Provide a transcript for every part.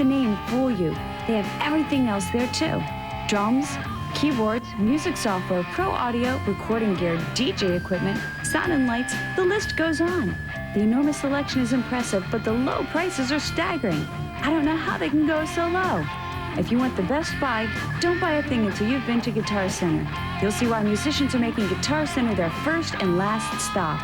the name fool you. They have everything else there too. Drums, keyboards, music software, pro audio, recording gear, DJ equipment, sound and lights, the list goes on. The enormous selection is impressive, but the low prices are staggering. I don't know how they can go so low. If you want the best buy, don't buy a thing until you've been to Guitar Center. You'll see why musicians are making Guitar Center their first and last stop.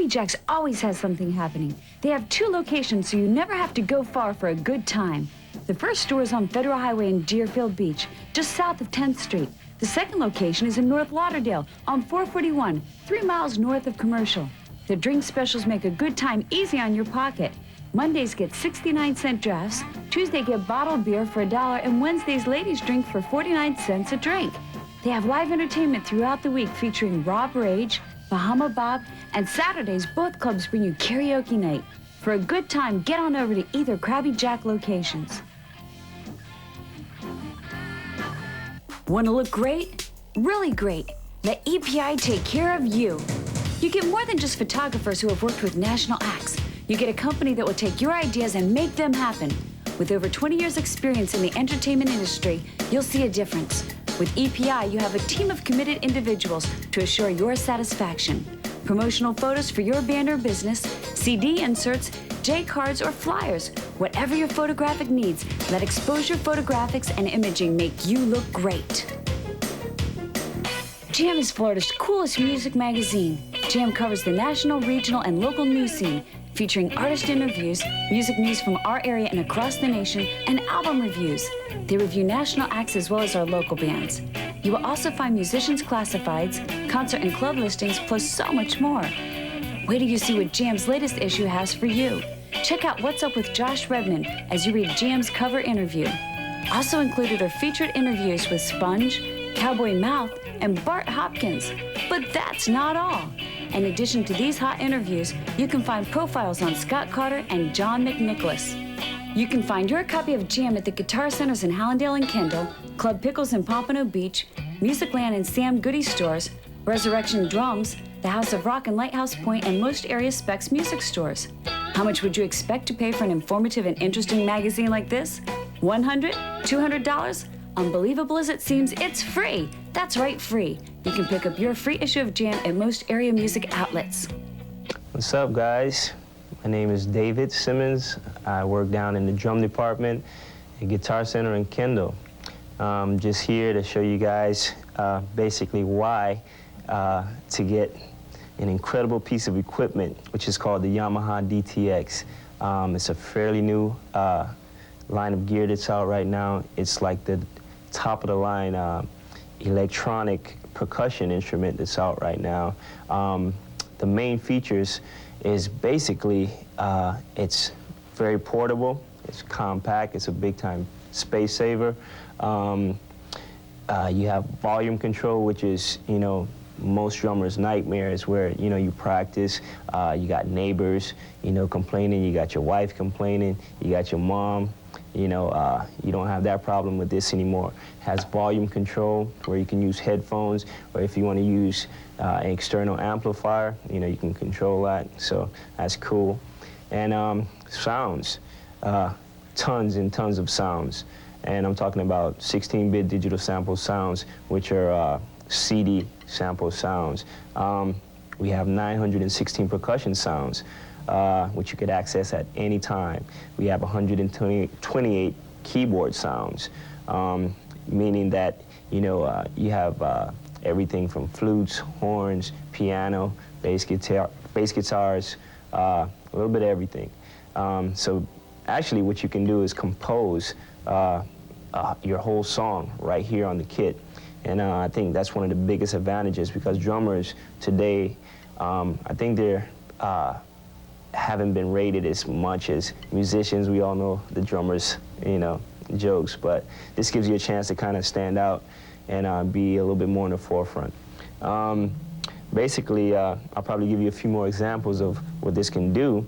Jack's always has something happening. They have 2 locations, so you never have to go far for a good time. The first store is on Federal Highway in Deerfield Beach, just south of 10th Street. The second location is in North Lauderdale on 441, 3 miles north of Commercial. The drink specials make a good time easy on your pocket. Mondays get 69-cent drafts, Tuesday get bottled beer for $1, and Wednesdays ladies drink for 49 cents a drink. They have live entertainment throughout the week featuring Rob Rage, Bahama Bob, and Saturdays both clubs bring you karaoke night. For a good time, get on over to either Krabby Jack locations. Want to look great? Really great. Let EPI take care of you. You get more than just photographers who have worked with national acts. You get a company that will take your ideas and make them happen. With over 20 years' experience in the entertainment industry, you'll see a difference. With EPI, you have a team of committed individuals to assure your satisfaction. Promotional photos for your band or business, CD inserts, J-cards, or flyers. Whatever your photographic needs, let Exposure Photographics and Imaging make you look great. Jam is Florida's coolest music magazine. Jam covers the national, regional, and local news scene, featuring artist interviews, music news from our area and across the nation, and album reviews. They review national acts as well as our local bands. You will also find musicians' classifieds, concert and club listings, plus so much more. Wait till you see what Jam's latest issue has for you. Check out What's Up with Josh Redman as you read Jam's cover interview. Also included are featured interviews with Sponge, Cowboy Mouth, and Bart Hopkins. But that's not all. In addition to these hot interviews, you can find profiles on Scott Carter and John McNicholas. You can find your copy of Jam at the Guitar Centers in Hallandale and Kendall, Club Pickles in Pompano Beach, Musicland and Sam Goody stores, Resurrection Drums, the House of Rock and Lighthouse Point, and most area Specs music stores. How much would you expect to pay for an informative and interesting magazine like this? $100? $200? Unbelievable as it seems, it's free. That's right, free. You can pick up your free issue of Jam at most area music outlets. What's up, guys? My name is David Simmons. I work down in the drum department at Guitar Center in Kendall. Just here to show you guys basically why to get an incredible piece of equipment, which is called the Yamaha DTX. It's a fairly new line of gear that's out right now. It's like the top of the line electronic percussion instrument that's out right now. The main features is basically it's very portable, it's compact, it's a big time space saver. You have volume control, which is, you know, most drummers' nightmares, where, you know, you practice, you got neighbors, you know, complaining, you got your wife complaining, you got your mom, you know, you don't have that problem with this anymore. It has volume control where you can use headphones, or if you want to use an external amplifier, you know, you can control that, so that's cool. And sounds, tons and tons of sounds. And I'm talking about 16-bit digital sample sounds, which are CD sample sounds. We have 916 percussion sounds, which you could access at any time. We have 128 keyboard sounds, meaning that, you know, you have everything from flutes, horns, piano, bass guitars, a little bit of everything. So actually what you can do is compose your whole song right here on the kit. And I think that's one of the biggest advantages, because drummers today, I think they're haven't been rated as much as musicians. We all know the drummers, you know, jokes, but this gives you a chance to kind of stand out and be a little bit more in the forefront. Basically, I'll probably give you a few more examples of what this can do.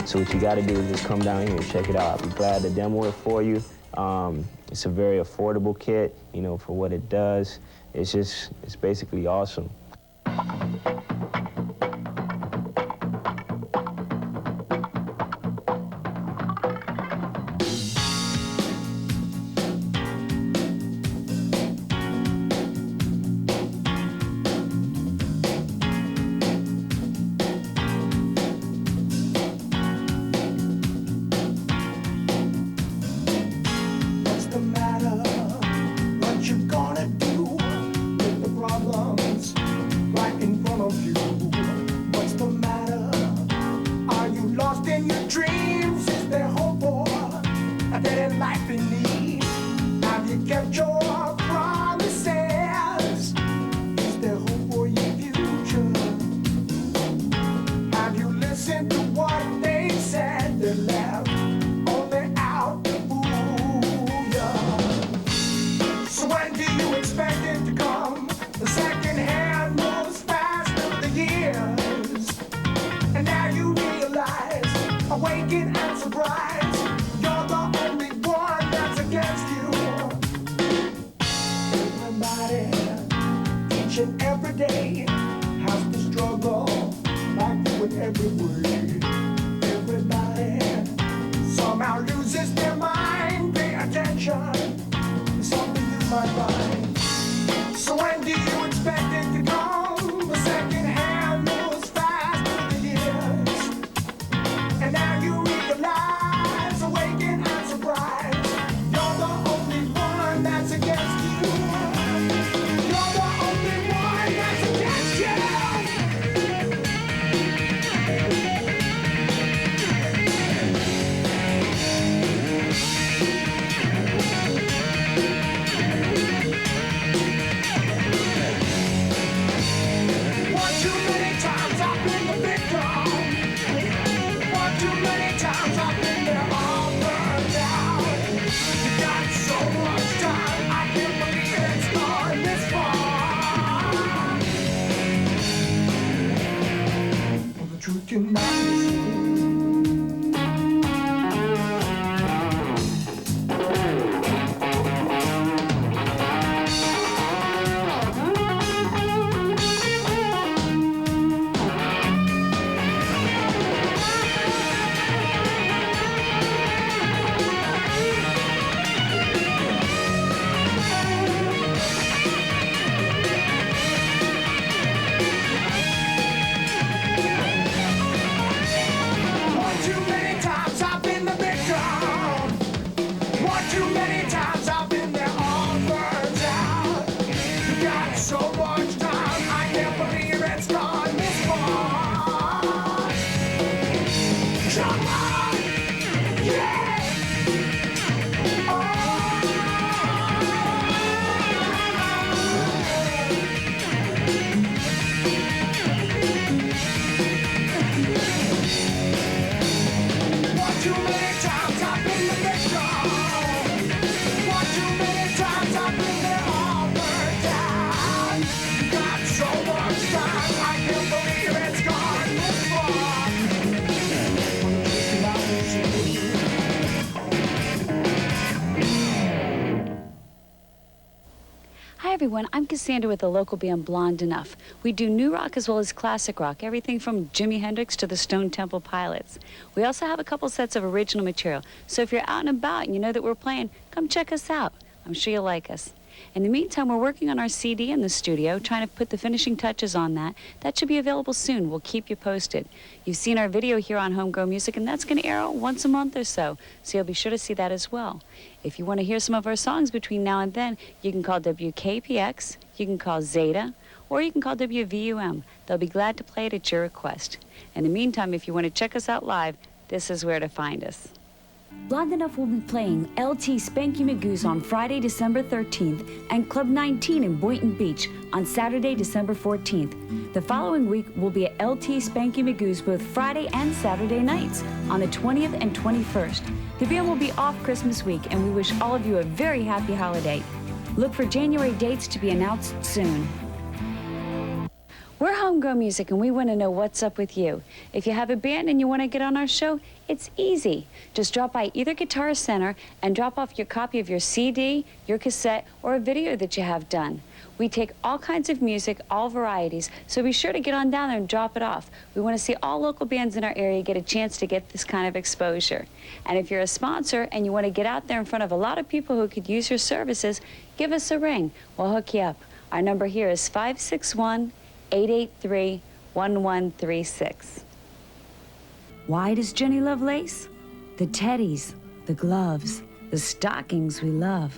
So what you got to do is just come down here and check it out. I'll be glad to demo it for you. It's a very affordable kit, you know, for what it does. It's basically awesome. each and every day has to struggle like you in every way. Everybody somehow loses their mind. Pay attention, something you might find. So when do you expect it to come? The second hand moves fast through the years, and now you realize, awaken and surprise, you're the only one that's against you. You're the only one that's against you. One too many times I've been the victim. One too many times I've been there all burned out. You got so much time, I can't believe it's gone this far. Well, the truth cannot be One too many times I've been the victim. One too many times I've been there all burned out. You got so much time, I can't believe it's gone this far. Come on, yeah. One too many times I've been the victim. One too many times I've been there all burned out. You got so much time, I can't believe it's gone this far. Hi everyone, I'm Cassandra with the local band Blonde Enuff. We do new rock as well as classic rock, everything from Jimi Hendrix to the Stone Temple Pilots. We also have a couple sets of original material, so if you're out and about and you know that we're playing, come check us out. I'm sure you'll like us. In the meantime, we're working on our CD in the studio, trying to put the finishing touches on that. That should be available soon. We'll keep you posted. You've seen our video here on Homegrown Music, and that's going to air once a month or so you'll be sure to see that as well. If you want to hear some of our songs between now and then, you can call WKPX, you can call ZETA, or you can call WVUM. They'll be glad to play it at your request. In the meantime, if you want to check us out live, this is where to find us. Blonde Enuff will be playing LT Spanky Magoo's on Friday, December 13th, and Club 19 in Boynton Beach on Saturday, December 14th. The following week will be at LT Spanky Magoo's both Friday and Saturday nights on the 20th and 21st. The band will be off Christmas week, and we wish all of you a very happy holiday. Look for January dates to be announced soon. We're Homegrown Music, and we want to know what's up with you. If you have a band and you want to get on our show, it's easy. Just drop by either Guitar Center and drop off your copy of your CD, your cassette, or a video that you have done. We take all kinds of music, all varieties, so be sure to get on down there and drop it off. We want to see all local bands in our area get a chance to get this kind of exposure. And if you're a sponsor and you want to get out there in front of a lot of people who could use your services, give us a ring. We'll hook you up. Our number here is 561-883-1136. Why does Jenny love lace? The teddies, the gloves, the stockings we love.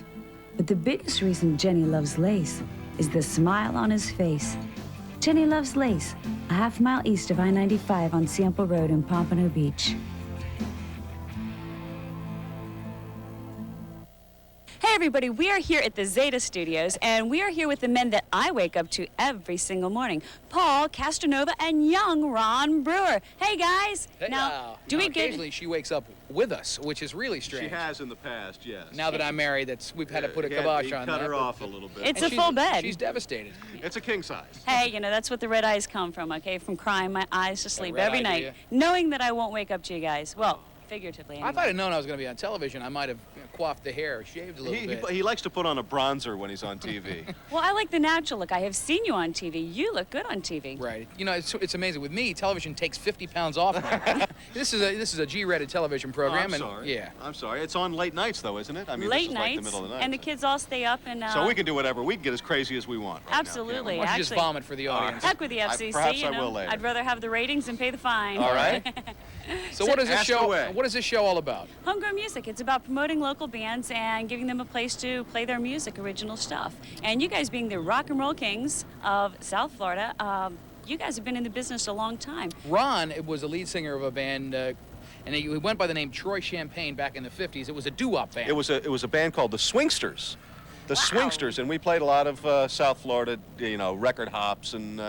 But the biggest reason Jenny loves lace is the smile on his face. Jenny loves lace, a half-mile east of I-95 on Sample Road in Pompano Beach. Hey everybody, we are here at the ZETA Studios, and we are here with the men that I wake up to every single morning. Paul, CASTRONOVO, and young Ron Brewer. Hey guys! Hey, now, occasionally she wakes up with us, which is really strange. She has in the past, yes. Now that I'm married, we've had to put a kibosh on that. Cut her off a little bit. It's a full bed. She's devastated. It's a king size. Hey, you know, that's what the red eyes come from, okay? From crying my eyes to sleep red every eye, night, knowing that I won't wake up to you guys. Well, figuratively anyway. If I'd have known I was going to be on television, I might have coiffed the hair, shaved a little bit. He likes to put on a bronzer when he's on TV. Well, I like the natural look. I have seen you on TV. You look good on TV. Right. You know, it's amazing. With me, television takes 50 pounds off me. This is a G-rated television program. I'm sorry. Yeah. I'm sorry. It's on late nights, though, isn't it? I mean, Late this is nights, like the middle of the night. and the kids all stay up and. So we can do whatever. We can get as crazy as we want. Right Absolutely. Now, Why don't you just Actually, vomit for the audience? heck with the FCC. perhaps you I know. will later. I'd rather have the ratings and pay the fine. All right. So what is this Ask show? away. What is this show all about? Homegrown music. It's about promoting local bands and giving them a place to play their music, original stuff. And you guys being the rock and roll kings of South Florida, you guys have been in the business a long time. Ron was a lead singer of a band, and he went by the name Troy Champagne back in the 50s. It was a doo-wop band. It was a band called the Swingsters. The Swingsters, and we played a lot of South Florida, you know, record hops and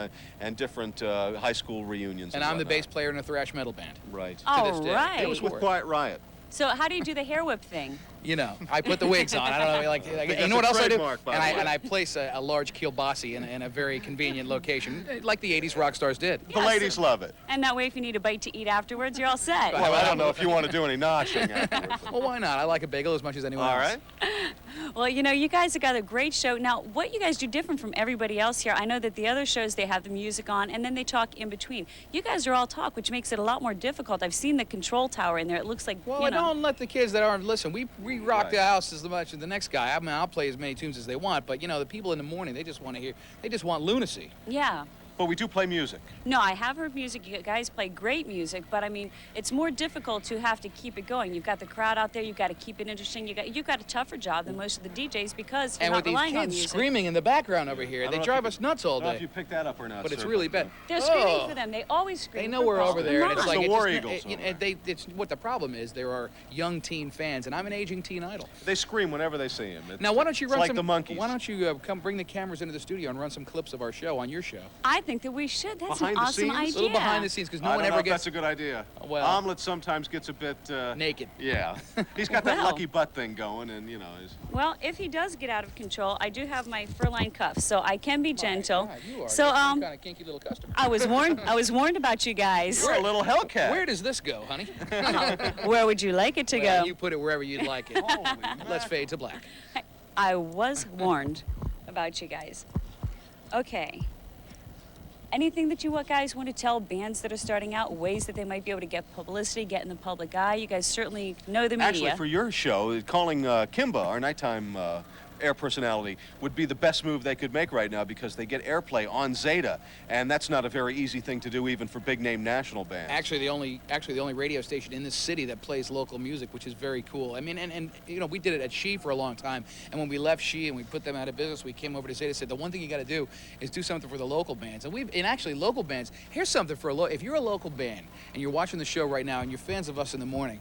different high school reunions. And I'm the bass player in a thrash metal band. Right. All this day. right. It was with Quiet Riot. So how do you do the hair whip thing? You know, I put the wigs on. I don't know, like you that's know what a else I do? trademark, by the way. And I place a large kielbasi in a very convenient location, like the 80s rock stars did. The ladies love it. And that way, if you need a bite to eat afterwards, you're all set. Well, I don't know if you want to do any noshing afterwards. Well, why not? I like a bagel as much as anyone All else. right. Well, you know, you guys have got a great show. Now, what you guys do different from everybody else here, I know that the other shows, they have the music on, and then they talk in between. You guys are all talk, which makes it a lot more difficult. I've seen the control tower in there. It looks like, Well, you know. don't let the kids that aren't listen. We rock the house as much as the next guy. I mean, I'll play as many tunes as they want, but you know, the people in the morning, they just want to hear. They just want lunacy. Yeah. But we do play music. No, I have heard music. You guys play great music, but I mean, it's more difficult to have to keep it going. You've got the crowd out there. You've got to keep it interesting. You've got a tougher job than most of the DJs because you're And not with these relying on kids music. screaming in the background over here, I don't they know if drive you us nuts all I don't know if day. you picked that up or not. But it's sir, really bad. They're screaming Oh. for them. They always scream. They know we're football. over there, and it's Come like on. the it War just- Eagles you over know, it's what the problem is. There are young teen fans, and I'm an aging teen idol. They scream whenever they see him. Now, why don't you run like some? the monkeys. Why don't you come bring the cameras into the studio and run some clips of our show on your show? I think that we should. That's Behind an the awesome scenes? idea. A little behind the scenes, because no I one don't know ever if gets that's a good idea. Well- Omelet sometimes gets a bit naked. Yeah, he's got that Well. lucky butt thing going, and you know. Well, if he does get out of control, I do have my fur-lined cuffs, so I can be gentle. God, you are So, some kind of kinky little customer. I was warned. I was warned about you guys. You're a little Hellcat. Where does this go, honey? Where would you like it to Well, go? you put it wherever you'd like it. Let's fade to black. I was warned about you guys. Okay. Anything that you guys want to tell bands that are starting out, ways that they might be able to get publicity, get in the public eye? You guys certainly know the media. Actually, for your show, calling Kimba, our nighttime air personality, would be the best move they could make right now because they get airplay on ZETA, and that's not a very easy thing to do even for big-name national bands. Actually, the only radio station in this city that plays local music, which is very cool. I mean, and you know, we did it at She for a long time, and when we left She and we put them out of business, we came over to ZETA and said the one thing you got to do is do something for the local bands. And actually local bands. Here's something for if you're a local band and you're watching the show right now and you're fans of us in the morning.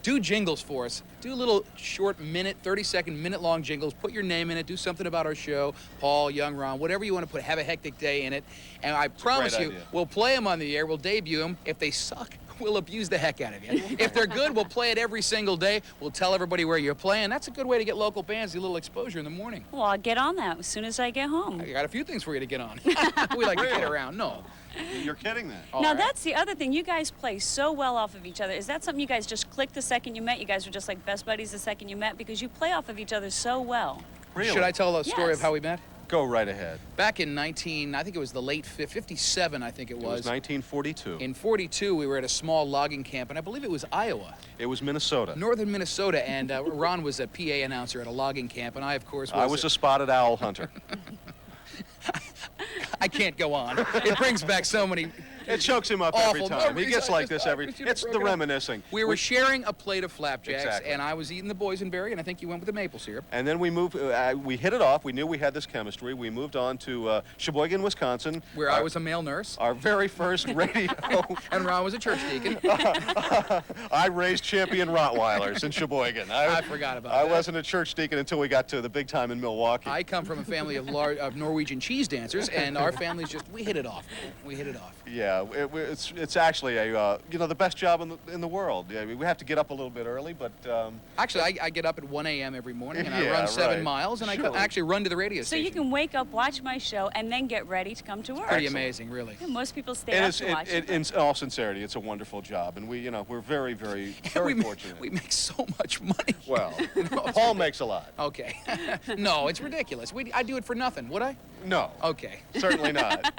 Do jingles for us. Do little short 30-second, minute-long jingles. Put your name in it. Do something about our show. Paul, Young, Ron, whatever you want to put. Have a hectic day in it. And I promise you, idea. we'll play them on the air. We'll debut them. If they suck, we'll abuse the heck out of you. If they're good, we'll play it every single day. We'll tell everybody where you're playing. That's a good way to get local bands a little exposure in the morning. Well, I'll get on that as soon as I get home. I got a few things for you to get on. We like to kid around. No. You're kidding that. All Now, right. that's the other thing. You guys play so well off of each other. Is that something you guys just clicked the second you met? You guys were just like best buddies the second you met? Because you play off of each other so well. Really? Should I tell a story Yes. of how we met? Go right ahead. Back in I think it was the late 57, I think it It was was. 1942. In 42, we were at a small logging camp, and I believe it was Iowa, It was Minnesota. northern Minnesota, and Ron was a PA announcer at a logging camp, and I, of course, I was a spotted owl hunter. I can't go on. It brings back so many. It chokes him up every Awful time. He memories. gets I like just- this I every. wish you'd It's have the broken up. reminiscing. We were sharing a plate of flapjacks, Exactly. and I was eating the boysenberry, and I think you went with the maple syrup. And then we moved. We hit it off. We knew we had this chemistry. We moved on to Sheboygan, Wisconsin, Where I was a male nurse, our very first radio. and Ron was a church deacon. I raised champion Rottweilers in Sheboygan. I forgot about I that. wasn't a church deacon until we got to the big time in Milwaukee. I come from a family of Norwegian cheese dancers, and our families we hit it off. We hit it off. Yeah, Yeah, it's actually a you know, the best job in the world. Yeah, we have to get up a little bit early, but Actually, I get up at 1 a.m. every morning and I Yeah, run 7 right. miles, and Sure. I actually run to the radio So station. you can wake up, watch my show, and then get ready to come to work. Pretty amazing, really. Yeah, most people stay And up it's, to watch it. in all sincerity, it's a wonderful job, and we, you know, we're very, very, very we, fortunate. we make so much money. Well, Paul makes a lot. Okay. No, it's ridiculous. I do it for nothing, would I? No, Okay. certainly not.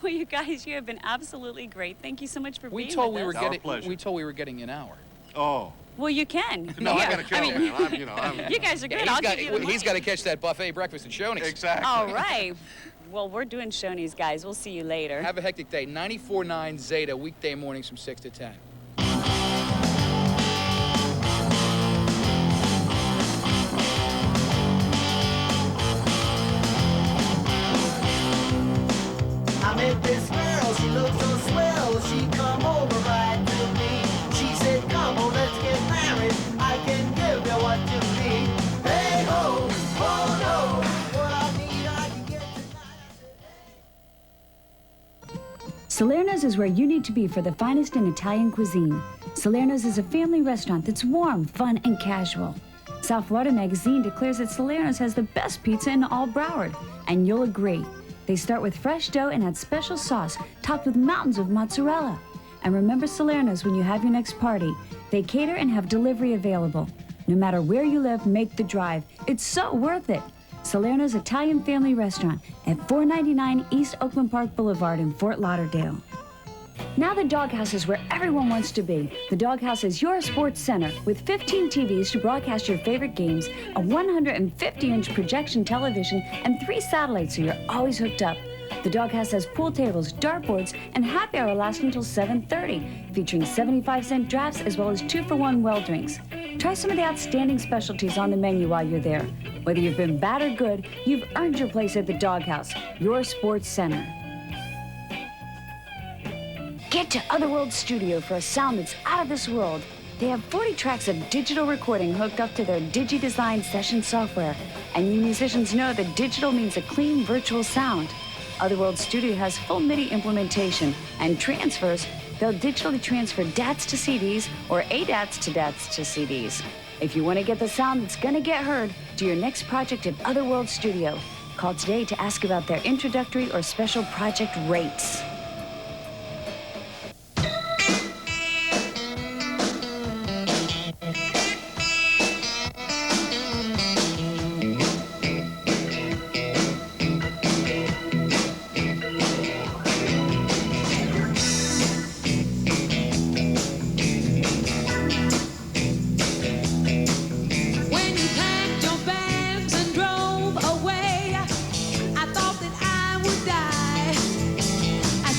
Well, you guys, you have been absolutely great. Thank you so much for We being told with we were us. Our getting. pleasure. We told we were getting an hour. Oh. Well, you can. No, Yeah, I gotta kill him, man. I'm, you know, You guys are good. He's I'll got, give you the he's money. got to catch that buffet breakfast at Shoney's. Exactly. All right. Well, we're doing Shoney's, guys. We'll see you later. Have a hectic day. 94.9 Zeta, weekday mornings from 6 to 10. I met this girl, she looked so swell, she come over right to me. She said, come on, let's get married, I can give you what you need. Hey ho, oh no, what I need I can get tonight. Salerno's is where you need to be for the finest in Italian cuisine. Salerno's is a family restaurant that's warm, fun, and casual. South Florida Magazine declares that Salerno's has the best pizza in all Broward, and you'll agree. They start with fresh dough and add special sauce topped with mountains of mozzarella. And remember Salerno's when you have your next party. They cater and have delivery available. No matter where you live, make the drive. It's so worth it. Salerno's Italian Family Restaurant at 499 East Oakland Park Boulevard in Fort Lauderdale. Now the Doghouse is where everyone wants to be. The Doghouse is your sports center with 15 TVs to broadcast your favorite games, a 150-inch projection television, and 3 satellites so you're always hooked up. The Doghouse has pool tables, dartboards, and happy hour lasting until 7:30, featuring 75-cent drafts as well as 2-for-1 well drinks. Try some of the outstanding specialties on the menu while you're there. Whether you've been bad or good, you've earned your place at the Doghouse, your sports center. Get to Otherworld Studio for a sound that's out of this world. They have 40 tracks of digital recording hooked up to their DigiDesign session software. And you musicians know that digital means a clean virtual sound. Otherworld Studio has full MIDI implementation and transfers. They'll digitally transfer DATs to CDs or ADATs to DATs to CDs. If you want to get the sound that's going to get heard, do your next project at Otherworld Studio. Call today to ask about their introductory or special project rates. When you packed your bags and drove away, I thought that I would die. I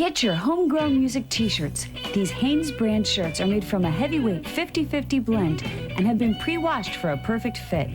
Get your Homegrown Music t-shirts. These Hanes brand shirts are made from a heavyweight 50-50 blend and have been pre-washed for a perfect fit.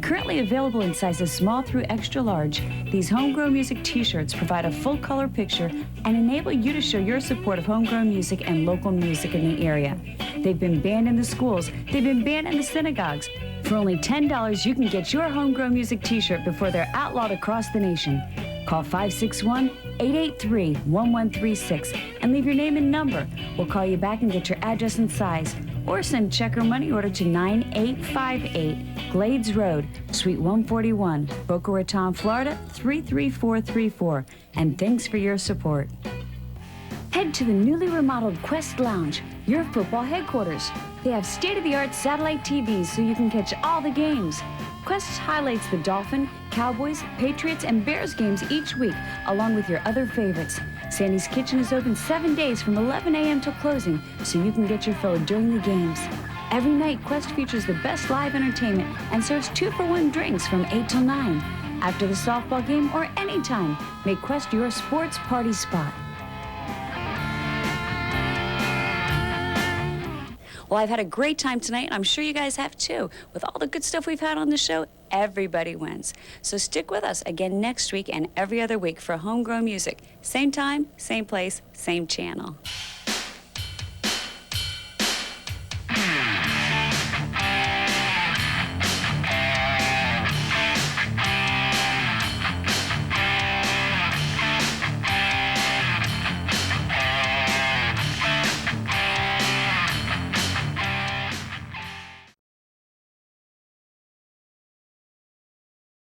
Currently available in sizes small through extra large, these Homegrown Music t-shirts provide a full color picture and enable you to show your support of homegrown music and local music in the area. They've been banned in the schools, they've been banned in the synagogues. For only $10, you can get your Homegrown Music t-shirt before they're outlawed across the nation. Call 561-883-1136 and leave your name and number. We'll call you back and get your address and size. Or send check or money order to 9858 Glades Road, Suite 141, Boca Raton, Florida 33434. And thanks for your support. Head to the newly remodeled Quest Lounge, your football headquarters. They have state-of-the-art satellite TVs so you can catch all the games. Quest highlights the Dolphin, Cowboys, Patriots, and Bears games each week, along with your other favorites. Sandy's Kitchen is open 7 days from 11 a.m. till closing, so you can get your fill during the games. Every night, Quest features the best live entertainment and serves 2-for-1 drinks from 8 till 9. After the softball game or anytime, make Quest your sports party spot. Well, I've had a great time tonight, and I'm sure you guys have too. With all the good stuff we've had on the show, everybody wins. So stick with us again next week and every other week for Homegrown Music. Same time, same place, same channel.